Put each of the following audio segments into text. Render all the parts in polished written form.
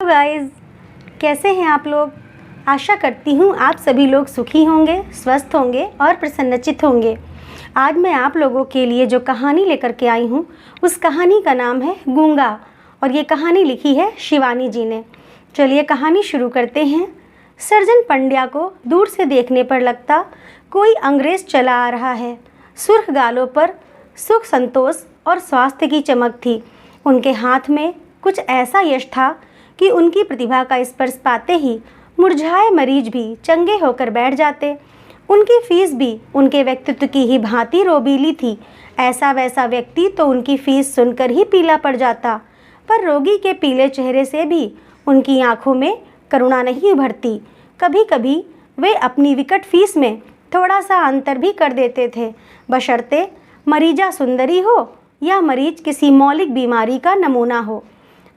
Guys, कैसे हैं आप लोग। आशा करती हूँ आप सभी लोग सुखी होंगे, स्वस्थ होंगे और प्रसन्नचित्त होंगे। आज मैं आप लोगों के लिए जो कहानी लेकर के आई हूँ उस कहानी का नाम है गूंगा और ये कहानी लिखी है शिवानी जी ने। चलिए कहानी शुरू करते हैं। सर्जन पंड्या को दूर से देखने पर लगता कोई अंग्रेज चला आ रहा है। सुर्ख गालों पर सुख, संतोष और स्वास्थ्य की चमक थी। उनके हाथ में कुछ ऐसा यश था कि उनकी प्रतिभा का स्पर्श पाते ही मुरझाए मरीज भी चंगे होकर बैठ जाते। उनकी फीस भी उनके व्यक्तित्व की ही भांति रोबीली थी। ऐसा वैसा व्यक्ति तो उनकी फीस सुनकर ही पीला पड़ जाता, पर रोगी के पीले चेहरे से भी उनकी आंखों में करुणा नहीं उभरती। कभी कभी वे अपनी विकट फीस में थोड़ा सा अंतर भी कर देते थे, बशर्ते मरीजा सुंदरी हो या मरीज किसी मौलिक बीमारी का नमूना हो।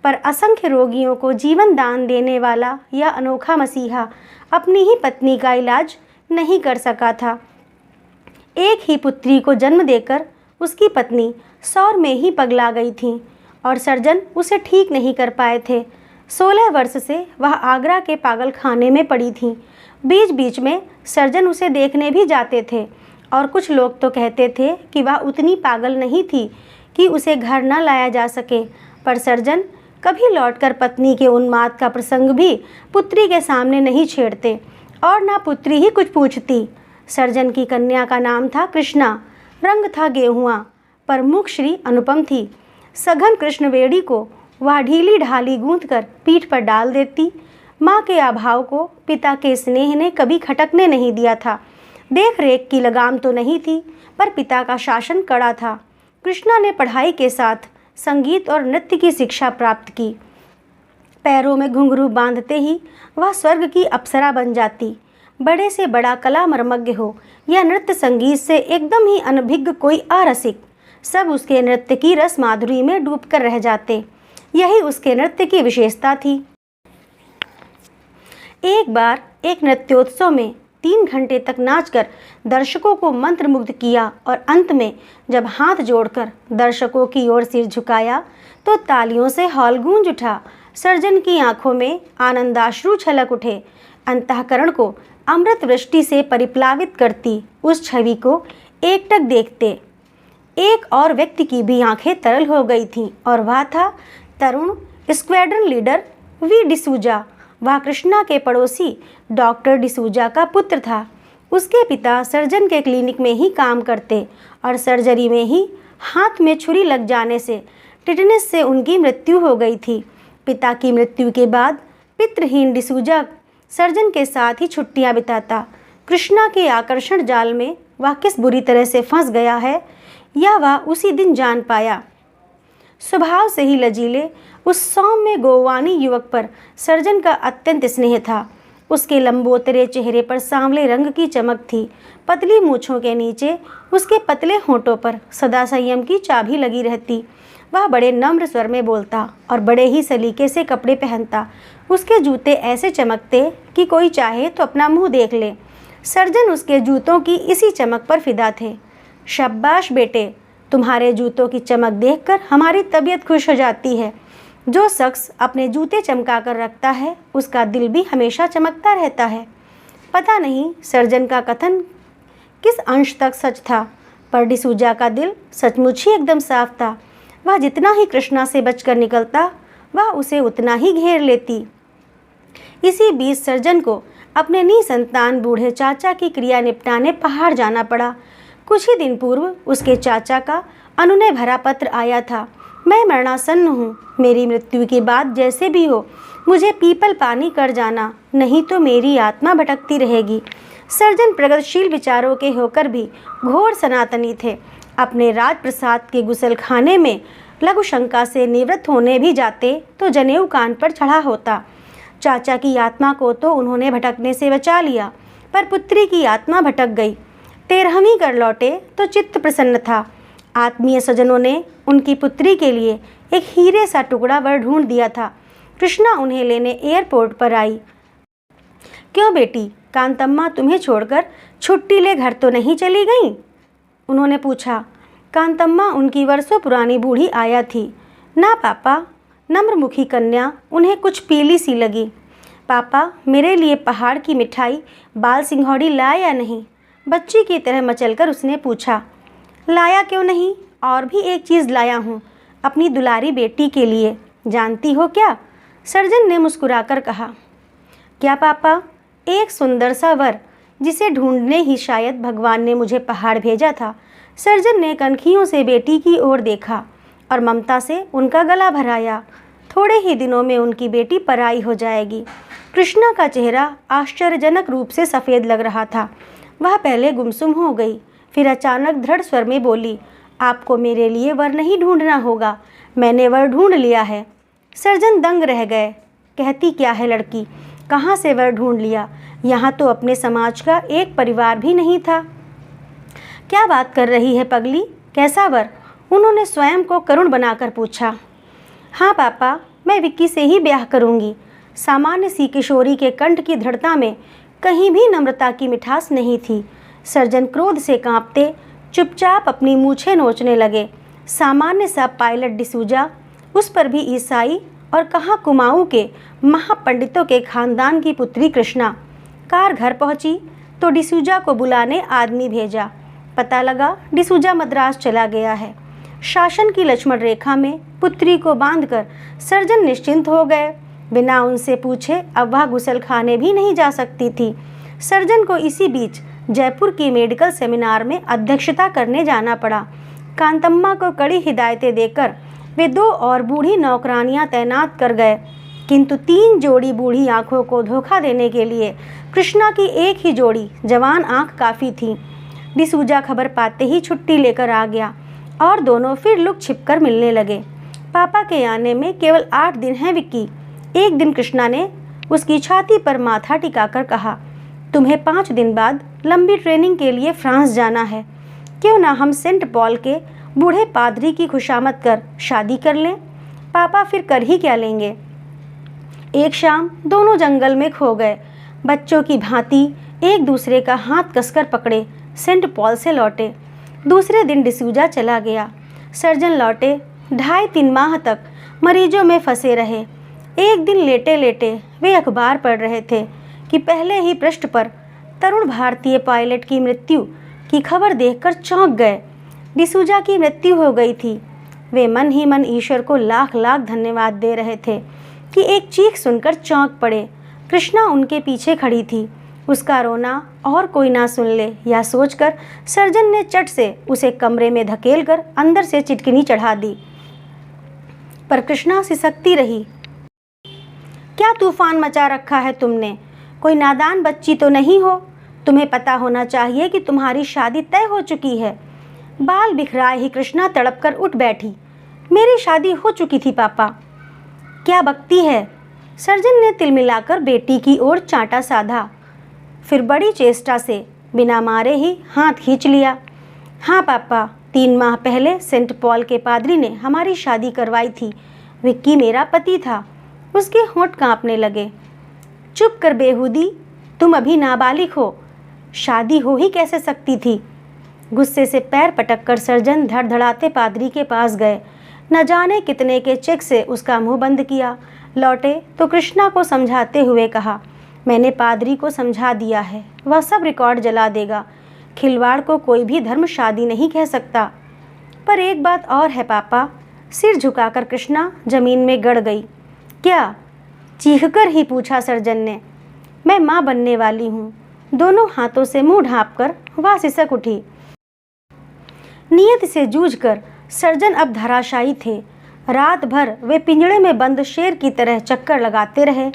पर असंख्य रोगियों को जीवन दान देने वाला यह अनोखा मसीहा अपनी ही पत्नी का इलाज नहीं कर सका था। एक ही पुत्री को जन्म देकर उसकी पत्नी सौर में ही पगला गई थी और सर्जन उसे ठीक नहीं कर पाए थे। 16 वर्ष से वह आगरा के पागल खाने में पड़ी थी। बीच बीच में सर्जन उसे देखने भी जाते थे और कुछ लोग तो कहते थे कि वह उतनी पागल नहीं थी कि उसे घर न लाया जा सके। पर सर्जन कभी लौटकर पत्नी के उन्माद का प्रसंग भी पुत्री के सामने नहीं छेड़ते और ना पुत्री ही कुछ पूछती। सर्जन की कन्या का नाम था कृष्णा, रंग था गेहुआ, पर मुख श्री अनुपम थी। सघन कृष्णवेणी को वह ढीली ढाली गूंथकर पीठ पर डाल देती। माँ के अभाव को पिता के स्नेह ने कभी खटकने नहीं दिया था। देख रेख की लगाम तो नहीं थी, पर पिता का शासन कड़ा था। कृष्णा ने पढ़ाई के साथ संगीत और नृत्य की शिक्षा प्राप्त की। पैरों में घुंघरू बांधते ही वह स्वर्ग की अप्सरा बन जाती। बड़े से बड़ा कला मर्मज्ञ हो या नृत्य संगीत से एकदम ही अनभिज्ञ कोई अरसिक, सब उसके नृत्य की रस माधुरी में डूबकर रह जाते। यही उसके नृत्य की विशेषता थी। एक बार एक नृत्योत्सव में 3 घंटे तक नाचकर दर्शकों को मंत्रमुग्ध किया और अंत में जब हाथ जोड़कर दर्शकों की ओर सिर झुकाया तो तालियों से हॉल गूंज उठा। सर्जन की आंखों में आनंदाश्रु छलक उठे। अंतःकरण को अमृत वृष्टि से परिप्लावित करती उस छवि को एकटक देखते एक और व्यक्ति की भी आंखें तरल हो गई थीं और वह था तरुण स्क्वाड्रन लीडर वी डिसूजा। वह कृष्णा के पड़ोसी डॉक्टर डिसूजा का पुत्र था। उसके पिता सर्जन के क्लिनिक में ही काम करते और सर्जरी में ही हाथ में छुरी लग जाने से टिटनेस से उनकी मृत्यु हो गई थी। पिता की मृत्यु के बाद पितृहीन डिसूजा सर्जन के साथ ही छुट्टियां बिताता। कृष्णा के आकर्षण जाल में वह किस बुरी तरह से फंस गया है यह वह उसी दिन जान पाया। स्वभाव से ही लजीले उस सौम्य गोवानी युवक पर सर्जन का अत्यंत स्नेह था। उसके लंबोतरे चेहरे पर सांवले रंग की चमक थी। पतली मूछों के नीचे उसके पतले होंठों पर सदा संयम की चाबी लगी रहती। वह बड़े नम्र स्वर में बोलता और बड़े ही सलीके से कपड़े पहनता। उसके जूते ऐसे चमकते कि कोई चाहे तो अपना मुंह देख ले। सर्जन उसके जूतों की इसी चमक पर फिदा थे। शाबाश बेटे, तुम्हारे जूतों की चमक देखकर हमारी तबीयत खुश हो जाती है। जो शख्स अपने जूते चमका कर रखता है उसका दिल भी हमेशा चमकता रहता है। पता नहीं सर्जन का कथन किस अंश तक सच था, पर डिसूजा का दिल सचमुच ही एकदम साफ था। वह जितना ही कृष्णा से बचकर निकलता वह उसे उतना ही घेर लेती। इसी बीच सर्जन को अपने निसंतान बूढ़े चाचा की क्रिया निपटाने पहाड़ जाना पड़ा। कुछ ही दिन पूर्व उसके चाचा का अनुनय भरा पत्र आया था। मैं मरणासन्न हूँ। मेरी मृत्यु के बाद जैसे भी हो मुझे पीपल पानी कर जाना, नहीं तो मेरी आत्मा भटकती रहेगी। सर्जन प्रगतिशील विचारों के होकर भी घोर सनातनी थे। अपने राजप्रसाद के गुसलखाने में लघु शंका से निवृत्त होने भी जाते तो जनेऊ कान पर चढ़ा होता। चाचा की आत्मा को तो उन्होंने भटकने से बचा लिया, पर पुत्री की आत्मा भटक गई। 13वीं कर लौटे तो चित्त प्रसन्न था। आत्मीय स्वजनों ने उनकी पुत्री के लिए एक हीरे सा टुकड़ा वर ढूंढ दिया था। कृष्णा उन्हें लेने एयरपोर्ट पर आई। क्यों बेटी, कांतम्मा तुम्हें छोड़कर छुट्टी ले घर तो नहीं चली गई? उन्होंने पूछा। कांतम्मा उनकी वर्षों पुरानी बूढ़ी आया थी। ना पापा, नम्रमुखी कन्या उन्हें कुछ पीली सी लगी। पापा, मेरे लिए पहाड़ की मिठाई बाल सिंघौड़ी लाए या नहीं? बच्ची की तरह मचलकर उसने पूछा। लाया क्यों नहीं, और भी एक चीज़ लाया हूँ, अपनी दुलारी बेटी के लिए। जानती हो क्या? सर्जन ने मुस्कुराकर कहा। क्या पापा? एक सुंदर सा वर, जिसे ढूंढने ही शायद भगवान ने मुझे पहाड़ भेजा था। सर्जन ने कनखियों से बेटी की ओर देखा और ममता से उनका गला भराया। थोड़े ही दिनों में उनकी बेटी पराई हो जाएगी। कृष्णा का चेहरा आश्चर्यजनक रूप से सफ़ेद लग रहा था। वह पहले गुमसुम हो गई, फिर अचानक दृढ़ स्वर में बोली, आपको मेरे लिए वर नहीं ढूंढना होगा, मैंने वर ढूंढ लिया है। सर्जन दंग रह गए। कहती क्या है लड़की, कहाँ से वर ढूंढ लिया? यहाँ तो अपने समाज का एक परिवार भी नहीं था। क्या बात कर रही है पगली, कैसा वर? उन्होंने स्वयं को करुण बनाकर पूछा। हाँ पापा, मैं विक्की से ही ब्याह करूँगी। सामान्य सी किशोरी के कंठ की दृढ़ता में कहीं भी नम्रता की मिठास नहीं थी। सर्जन क्रोध से कांपते चुपचाप अपनी मूछें नोचने लगे। सामान्य सा पायलट डिसूजा, उस पर भी ईसाई, और कहाँ कुमाऊँ के महापंडितों के खानदान की पुत्री कृष्णा। कार घर पहुंची तो डिसूजा को बुलाने आदमी भेजा। पता लगा डिसूजा मद्रास चला गया है। शासन की लक्ष्मण रेखा में पुत्री को बांधकर सर्जन निश्चिंत हो गए। बिना उनसे पूछे अब वह गुसलखाने भी नहीं जा सकती थी। सर्जन को इसी बीच जयपुर की मेडिकल सेमिनार में अध्यक्षता करने जाना पड़ा। कांतम्मा को कड़ी हिदायतें देकर वे 2 और बूढ़ी नौकरानियां तैनात कर गए, किंतु 3 जोड़ी बूढ़ी आंखों को धोखा देने के लिए कृष्णा की एक ही जोड़ी जवान आंख काफ़ी थी। डिसूजा खबर पाते ही छुट्टी लेकर आ गया और दोनों फिर लुक छिप कर मिलने लगे। पापा के आने में केवल 8 दिन हैं विक्की। एक दिन कृष्णा ने उसकी छाती पर माथा टिकाकर कहा, तुम्हें 5 दिन बाद लंबी ट्रेनिंग के लिए फ्रांस जाना है। क्यों ना हम सेंट पॉल के बूढ़े पादरी की खुशामद कर शादी कर लें? पापा फिर कर ही क्या लेंगे। एक शाम दोनों जंगल में खो गए। बच्चों की भांति एक दूसरे का हाथ कसकर पकड़े सेंट पॉल से लौटे। दूसरे दिन डिसूजा चला गया। सर्जन लौटे। 2.5-3 माह तक मरीजों में फंसे रहे। एक दिन लेटे लेटे वे अखबार पढ़ रहे थे कि पहले ही पृष्ठ पर तरुण भारतीय पायलट की मृत्यु की खबर देखकर चौंक गए। डिसूजा की मृत्यु हो गई थी। वे मन ही मन ईश्वर को लाख लाख धन्यवाद दे रहे थे कि एक चीख सुनकर चौंक पड़े। कृष्णा उनके पीछे खड़ी थी। उसका रोना और कोई ना सुन ले, यह सोचकर सर्जन ने चट से उसे कमरे में धकेलकर अंदर से चिटकिनी चढ़ा दी। पर कृष्णा सिसकती रही। क्या तूफान मचा रखा है तुमने? कोई नादान बच्ची तो नहीं हो? तुम्हें पता होना चाहिए कि तुम्हारी शादी तय हो चुकी है। बाल बिखराए ही कृष्णा तड़प कर उठ बैठी। मेरी शादी हो चुकी थी पापा। क्या बकती है? सर्जन ने तिलमिलाकर बेटी की ओर चांटा साधा, फिर बड़ी चेष्टा से बिना मारे ही हाथ खींच लिया। हाँ पापा, 3 माह पहले सेंट पॉल के पादरी ने हमारी शादी करवाई थी। विक्की मेरा पति था। उसके होंठ कांपने लगे। चुप कर बेहूदी, तुम अभी नाबालिग हो, शादी हो ही कैसे सकती थी? गुस्से से पैर पटक कर सर्जन धड़धड़ाते पादरी के पास गए। न जाने कितने के चेक से उसका मुंह बंद किया। लौटे तो कृष्णा को समझाते हुए कहा, मैंने पादरी को समझा दिया है, वह सब रिकॉर्ड जला देगा। खिलवाड़ को कोई भी धर्म शादी नहीं कह सकता। पर एक बात और है पापा। सिर झुकाकर कृष्णा जमीन में गड़ गई। क्या? चीखकर ही पूछा सर्जन ने। मैं माँ बनने वाली हूँ। दोनों हाथों से मुंह ढांपकर वह सिसक उठी। नियत से जूझकर सर्जन अब धराशायी थे। रात भर वे पिंजड़े में बंद शेर की तरह चक्कर लगाते रहे।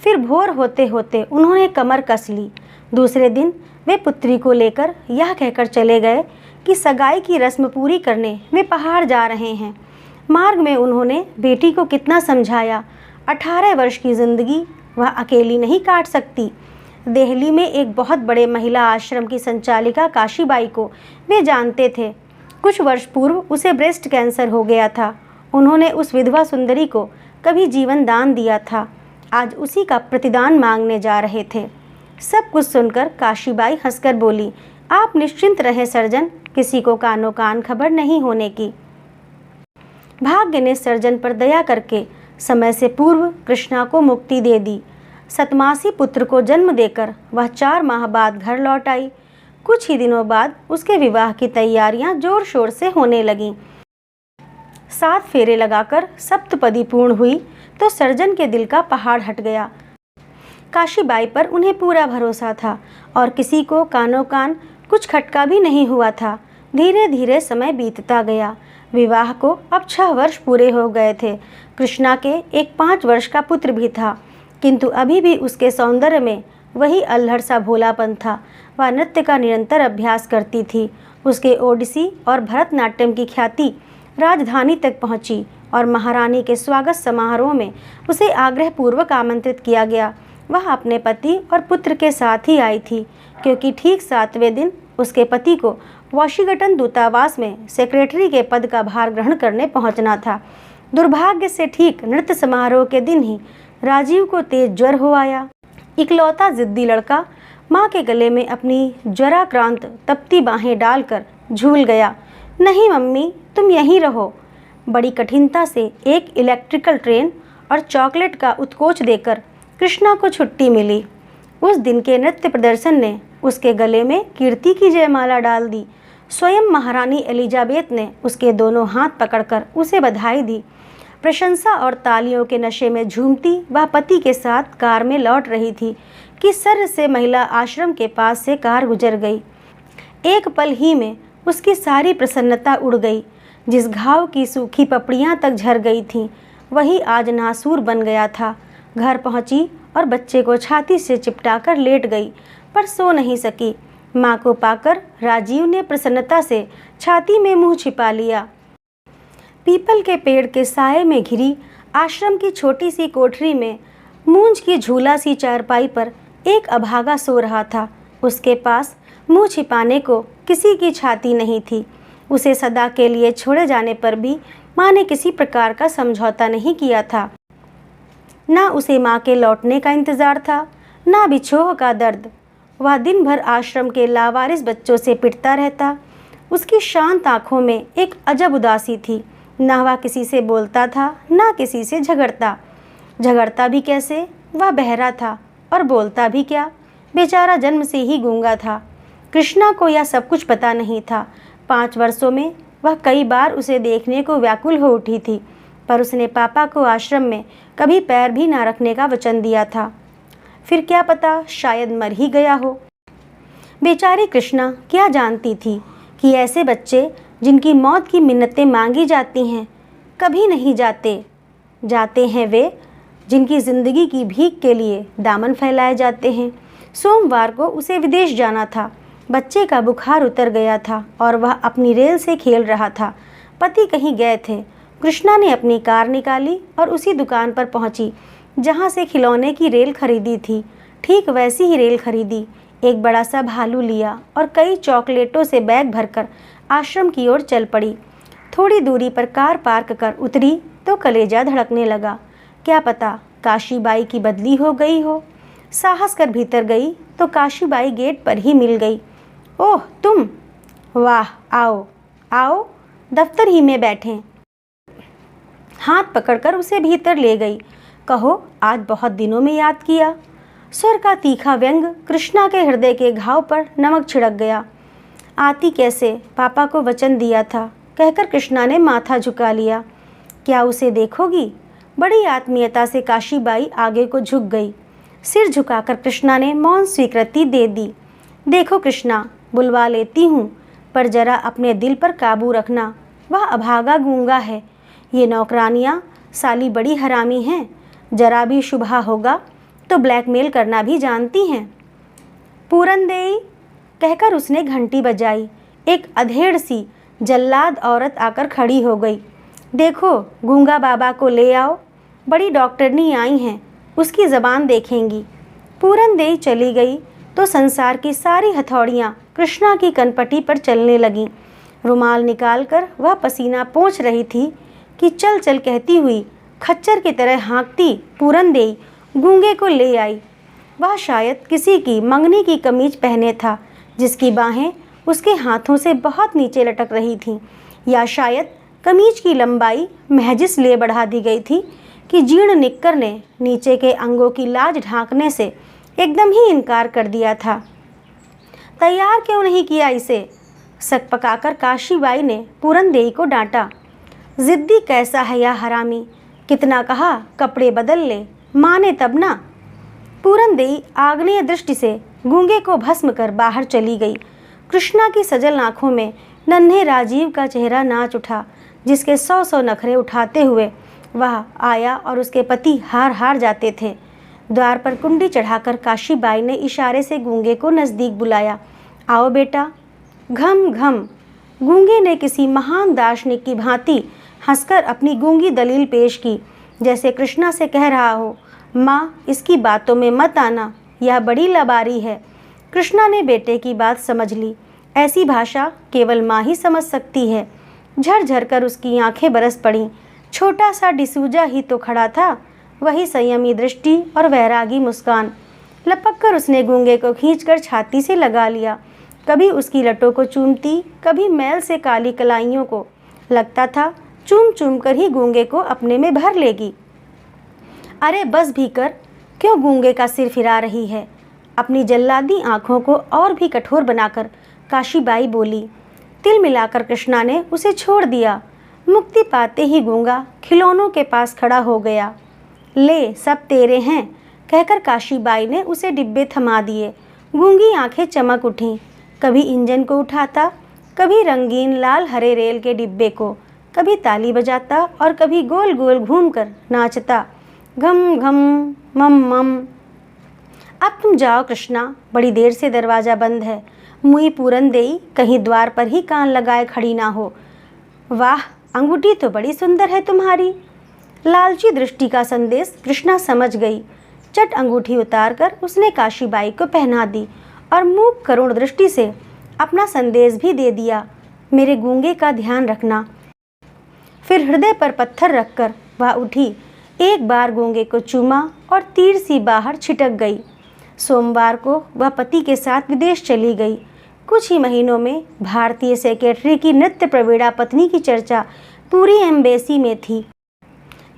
फिर भोर होते होते उन्होंने कमर कस ली। दूसरे दिन वे पुत्री को लेकर यह कहकर चले गए कि सगाई की रस्म पूरी करने वे पहाड़ जा रहे हैं। मार्ग में उन्होंने बेटी को कितना समझाया। 18 वर्ष की जिंदगी वह अकेली नहीं काट सकती। दिल्ली में एक बहुत बड़े महिला आश्रम की संचालिका काशीबाई को वे जानते थे। कुछ वर्ष पूर्व उसे ब्रेस्ट कैंसर हो गया था। उन्होंने उस विधवा सुंदरी को कभी जीवन दान दिया था। आज उसी का प्रतिदान मांगने जा रहे थे। सब कुछ सुनकर काशीबाई हंसकर बोली, आप निश्चिंत रहें सर्जन, किसी को कानो कान खबर नहीं होने की। भाग्य ने सर्जन पर दया करके समय से पूर्व कृष्णा को मुक्ति दे दी। सतमासी पुत्र को जन्म देकर वह 4 माह बाद घर लौट आई। कुछ ही दिनों बाद उसके विवाह की तैयारियां जोर शोर से होने लगीं। 7 फेरे लगाकर सप्तपदी पूर्ण हुई तो सर्जन के दिल का पहाड़ हट गया। काशीबाई पर उन्हें पूरा भरोसा था और किसी को कानो कान कुछ खटका भी नहीं हुआ था। धीरे धीरे समय बीतता गया। विवाह को अब 6 वर्ष पूरे हो गए थे। कृष्णा के एक 5 वर्ष का पुत्र भी था, किंतु अभी भी उसके सौंदर्य में वही अल्हड़ सा भोलापन था। वह नृत्य का निरंतर अभ्यास करती थी। उसके ओडिसी और भरतनाट्यम की ख्याति राजधानी तक पहुंची और महारानी के स्वागत समारोह में उसे आग्रहपूर्वक आमंत्रित किया गया। वह अपने पति और पुत्र के साथ ही आई थी, क्योंकि ठीक 7वें दिन उसके पति को वॉशिंगटन दूतावास में सेक्रेटरी के पद का भार ग्रहण करने पहुंचना था। दुर्भाग्य से ठीक नृत्य समारोह के दिन ही राजीव को तेज ज्वर हो आया। इकलौता जिद्दी लड़का माँ के गले में अपनी ज्वराक्रांत तपती बाहें डालकर झूल गया। नहीं मम्मी, तुम यहीं रहो। बड़ी कठिनता से एक इलेक्ट्रिकल ट्रेन और चॉकलेट का उत्कोच देकर कृष्णा को छुट्टी मिली। उस दिन के नृत्य प्रदर्शन ने उसके गले में कीर्ति की जयमाला डाल दी। स्वयं महारानी एलिजाबेथ ने उसके दोनों हाथ पकड़कर उसे बधाई दी। प्रशंसा और तालियों के नशे में झूमती वह पति के साथ कार में लौट रही थी कि सर्र से महिला आश्रम के पास से कार गुजर गई। एक पल ही में उसकी सारी प्रसन्नता उड़ गई। जिस घाव की सूखी पपड़ियां तक झर गई थीं, वही आज नासूर बन गया था। घर पहुंची और बच्चे को छाती से चिपटाकर लेट गई, पर सो नहीं सकी। माँ को पाकर राजीव ने प्रसन्नता से छाती में मुंह छिपा लिया। पीपल के पेड़ के साये में घिरी आश्रम की छोटी सी कोठरी में मूंज की झूला सी चारपाई पर एक अभागा सो रहा था। उसके पास मुंह छिपाने को किसी की छाती नहीं थी। उसे सदा के लिए छोड़े जाने पर भी माँ ने किसी प्रकार का समझौता नहीं किया था। ना उसे माँ के लौटने का इंतज़ार था, ना बिछोह का दर्द। वह दिन भर आश्रम के लावारिस बच्चों से पिटता रहता। उसकी शांत आँखों में एक अजब उदासी थी। ना वह किसी से बोलता था, ना किसी से झगड़ता भी कैसे? वह बहरा था और बोलता भी क्या? बेचारा जन्म से ही गूंगा था। कृष्णा को यह सब कुछ पता नहीं था। 5 वर्षों में वह कई बार उसे देखने को व्याकुल हो उठी थी, पर उसने पापा को आश्रम में कभी पैर भी ना रखने का वचन दिया था। फिर क्या पता, शायद मर ही गया हो। बेचारी कृष्णा क्या जानती थी कि ऐसे बच्चे जिनकी मौत की मिन्नतें मांगी जाती हैं, कभी नहीं जाते हैं वे जिनकी ज़िंदगी की भीख के लिए दामन फैलाए जाते हैं। सोमवार को उसे विदेश जाना था। बच्चे का बुखार उतर गया था और वह अपनी रेल से खेल रहा था। पति कहीं गए थे। कृष्णा ने अपनी कार निकाली और उसी दुकान पर पहुंची जहां से खिलौने की रेल खरीदी थी। ठीक वैसी ही रेल खरीदी, एक बड़ा सा भालू लिया और कई चॉकलेटों से बैग भरकर आश्रम की ओर चल पड़ी। थोड़ी दूरी पर कार पार्क कर उतरी तो कलेजा धड़कने लगा। क्या पता काशीबाई की बदली हो गई हो। साहस कर भीतर गई तो काशीबाई गेट पर ही मिल गई। ओह तुम, वाह, आओ आओ, दफ्तर ही में बैठें। हाथ पकड़कर उसे भीतर ले गई। कहो, आज बहुत दिनों में याद किया। स्वर का तीखा व्यंग कृष्णा के हृदय के घाव पर नमक छिड़क गया। आती कैसे, पापा को वचन दिया था, कहकर कृष्णा ने माथा झुका लिया। क्या उसे देखोगी? बड़ी आत्मीयता से काशीबाई आगे को झुक गई। सिर झुकाकर कृष्णा ने मौन स्वीकृति दे दी। देखो कृष्णा, बुलवा लेती हूँ, पर जरा अपने दिल पर काबू रखना। वह अभागा गूंगा है। ये नौकरानियाँ साली बड़ी हरामी हैं। जरा भी शुभा होगा तो ब्लैकमेल करना भी जानती हैं। पूरन देई, कहकर उसने घंटी बजाई। एक अधेड़ सी जल्लाद औरत आकर खड़ी हो गई। देखो, गूंगा बाबा को ले आओ, बड़ी डॉक्टरनी आई हैं, उसकी ज़बान देखेंगी। पूरन देई चली गई तो संसार की सारी हथौड़ियाँ कृष्णा की कनपटी पर चलने लगीं। रुमाल निकालकर वह पसीना पोंछ रही थी कि चल चल कहती हुई खच्चर की तरह हाँकती पूरन देई गूंगे को ले आई। वह शायद किसी की मंगनी की कमीज पहने था, जिसकी बाहें उसके हाथों से बहुत नीचे लटक रही थीं, या शायद कमीज की लंबाई महज इसलिए बढ़ा दी गई थी कि जीर्ण निक्कर ने नीचे के अंगों की लाज ढांकने से एकदम ही इनकार कर दिया था। तैयार क्यों नहीं किया इसे? सक पकाकर काशीबाई ने पूरनदेई को डांटा। जिद्दी कैसा है यह हरामी, कितना कहा कपड़े बदल ले, माने तब ना। पूरनदेई आग्नेय दृष्टि से गूंगे को भस्म कर बाहर चली गई। कृष्णा की सजल आंखों में नन्हे राजीव का चेहरा नाच उठा, जिसके 100 नखरे उठाते हुए वह आया और उसके पति हार हार जाते थे। द्वार पर कुंडी चढ़ाकर काशीबाई ने इशारे से गूंगे को नज़दीक बुलाया। आओ बेटा। घम घम। गूंगे ने किसी महान दार्शनिक की भांति हंसकर अपनी गूंगी दलील पेश की, जैसे कृष्णा से कह रहा हो, माँ इसकी बातों में मत आना, यह बड़ी लबारी है। कृष्णा ने बेटे की बात समझ ली। ऐसी भाषा केवल माँ ही समझ सकती है। झरझर कर उसकी आंखें बरस पड़ीं। छोटा सा डिसूजा ही तो खड़ा था, वही संयमी दृष्टि और वैरागी मुस्कान। लपक कर उसने गूंगे को खींचकर छाती से लगा लिया। कभी उसकी लटों को चूमती, कभी मैल से काली कलाइयों को। लगता था चूम चूम कर ही गूंगे को अपने में भर लेगी। अरे बस भी कर, क्यों गूंगे का सिर फिरा रही है? अपनी जल्लादी आंखों को और भी कठोर बनाकर काशीबाई बोली। तिल मिलाकर कृष्णा ने उसे छोड़ दिया। मुक्ति पाते ही गूंगा खिलौनों के पास खड़ा हो गया। ले सब तेरे हैं, कहकर काशीबाई ने उसे डिब्बे थमा दिए। गूंगी आंखें चमक उठीं। कभी इंजन को उठाता, कभी रंगीन लाल हरे रेल के डिब्बे को, कभी ताली बजाता और कभी गोल गोल घूमकर नाचता। घम घम मम मम। अब तुम जाओ कृष्णा, बड़ी देर से दरवाज़ा बंद है। मुई पूरनदेई कहीं द्वार पर ही कान लगाए खड़ी ना हो। वाह, अंगूठी तो बड़ी सुंदर है तुम्हारी। लालची दृष्टि का संदेश कृष्णा समझ गई। चट अंगूठी उतारकर उसने काशीबाई को पहना दी और मूक करुण दृष्टि से अपना संदेश भी दे दिया, मेरे गूंगे का ध्यान रखना। फिर हृदय पर पत्थर रखकर वह उठी, एक बार गूंगे को चूमा और तीर सी बाहर छिटक गई। सोमवार को वह पति के साथ विदेश चली गई। कुछ ही महीनों में भारतीय सेक्रेटरी की नृत्य प्रवीणा पत्नी की चर्चा पूरी एम्बेसी में थी।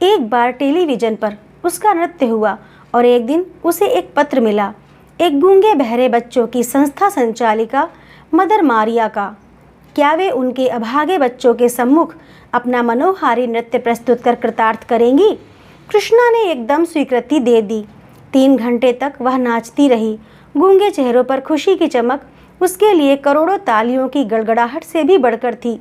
एक बार टेलीविज़न पर उसका नृत्य हुआ और एक दिन उसे एक पत्र मिला, एक गूंगे बहरे बच्चों की संस्था संचालिका मदर मारिया का। क्या वे उनके अभागे बच्चों के सम्मुख अपना मनोहारी नृत्य प्रस्तुत कर कृतार्थ करेंगी? कृष्णा ने एकदम स्वीकृति दे दी। 3 घंटे तक वह नाचती रही। गूंगे चेहरों पर खुशी की चमक उसके लिए करोड़ों तालियों की गड़गड़ाहट से भी बढ़कर थी।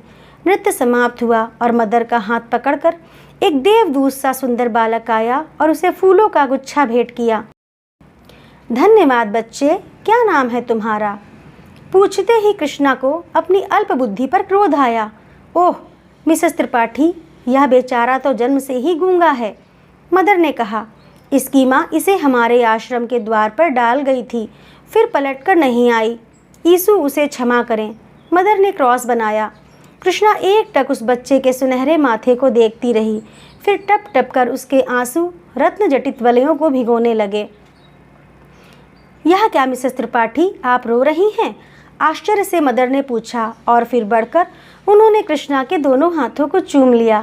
नृत्य समाप्त हुआ और मदर का हाथ पकड़कर एक देवदूत सा सुंदर बालक आया और उसे फूलों का गुच्छा भेंट किया। धन्यवाद बच्चे, क्या नाम है तुम्हारा? पूछते ही कृष्णा को अपनी अल्प बुद्धि पर क्रोध आया। ओह मिसेस त्रिपाठी, यह बेचारा तो जन्म से ही गूंगा है। मदर ने कहा, इसकी माँ इसे हमारे आश्रम के द्वार पर डाल गई थी, फिर पलटकर नहीं आई। यीशु उसे क्षमा करें। मदर ने क्रॉस बनाया। कृष्णा एक टक उस बच्चे के सुनहरे माथे को देखती रही, फिर टप टप कर उसके आंसू रत्न जटित वलयों को भिगोने लगे। यह क्या मिसेस त्रिपाठी, आप रो रही हैं? आश्चर्य से मदर ने पूछा और फिर बढ़कर उन्होंने कृष्णा के दोनों हाथों को चूम लिया।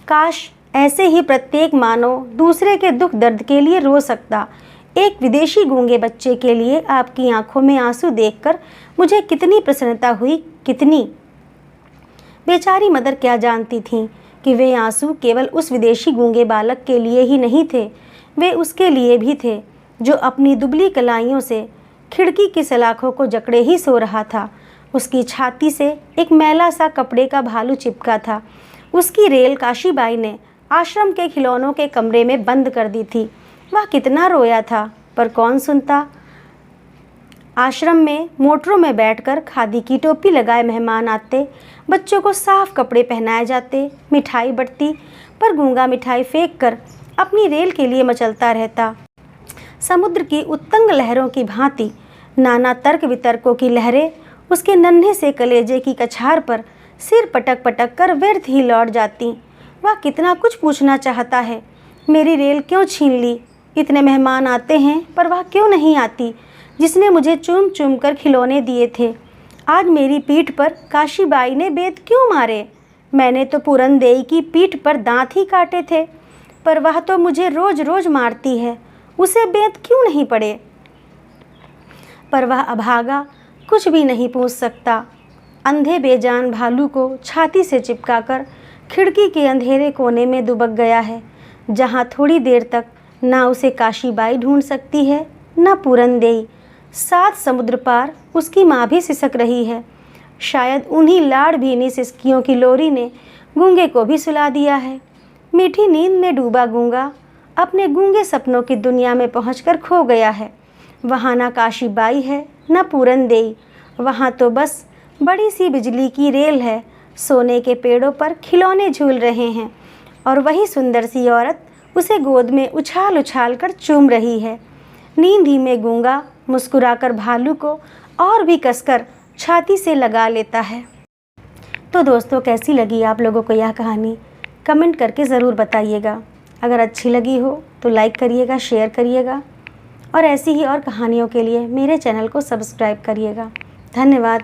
काश ऐसे ही प्रत्येक मानव दूसरे के दुख दर्द के लिए रो सकता। एक विदेशी गूंगे बच्चे के लिए आपकी आंखों में आंसू देखकर मुझे कितनी प्रसन्नता हुई, कितनी। बेचारी मदर क्या जानती थीं कि वे आंसू केवल उस विदेशी गूंगे बालक के लिए ही नहीं थे, वे उसके लिए भी थे जो अपनी दुबली कलाइयों से खिड़की की सलाखों को जकड़े ही सो रहा था। उसकी छाती से एक मैला सा कपड़े का भालू चिपका था। उसकी रेल काशीबाई ने आश्रम के खिलौनों के कमरे में बंद कर दी थी। वह कितना रोया था, पर कौन सुनता। आश्रम में मोटरों में बैठकर खादी की टोपी लगाए मेहमान आते, बच्चों को साफ कपड़े पहनाए जाते, मिठाई बंटती, पर गूंगा मिठाई फेंक कर अपनी रेल के लिए मचलता रहता। समुद्र की उत्तंग लहरों की भांति नाना तर्क वितर्कों की लहरें उसके नन्हे से कलेजे की कछार पर सिर पटक पटक कर व्यर्थ ही लौट जाती। वह कितना कुछ पूछना चाहता है, मेरी रेल क्यों छीन ली? इतने मेहमान आते हैं पर वह क्यों नहीं आती जिसने मुझे चूम चूम कर खिलौने दिए थे? आज मेरी पीठ पर काशीबाई ने बेत क्यों मारे? मैंने तो पूरनदेई की पीठ पर दांत ही काटे थे। पर वह तो मुझे रोज रोज मारती है, उसे बेंत क्यों नहीं पड़े। पर वह अभागा कुछ भी नहीं पूछ सकता। अंधे बेजान भालू को छाती से चिपकाकर खिड़की के अंधेरे कोने में दुबक गया है, जहाँ थोड़ी देर तक ना उसे काशीबाई ढूंढ सकती है न पूरनदेई। 7 समुद्र पार उसकी माँ भी सिसक रही है। शायद उन्हीं लाड़ भीनी सिसकियों की लोरी ने गूंगे को भी सुला दिया है। मीठी नींद में डूबा गूंगा अपने गूंगे सपनों की दुनिया में पहुंचकर खो गया है। वहाँ ना काशीबाई है न पूरनदेई, वहाँ तो बस बड़ी सी बिजली की रेल है। सोने के पेड़ों पर खिलौने झूल रहे हैं और वही सुंदर सी औरत उसे गोद में उछाल उछाल कर चूम रही है। नींद ही में गूंगा मुस्कुराकर भालू को और भी कसकर छाती से लगा लेता है। तो दोस्तों, कैसी लगी आप लोगों को यह कहानी? कमेंट करके ज़रूर बताइएगा। अगर अच्छी लगी हो तो लाइक करिएगा, शेयर करिएगा और ऐसी ही और कहानियों के लिए मेरे चैनल को सब्सक्राइब करिएगा। धन्यवाद।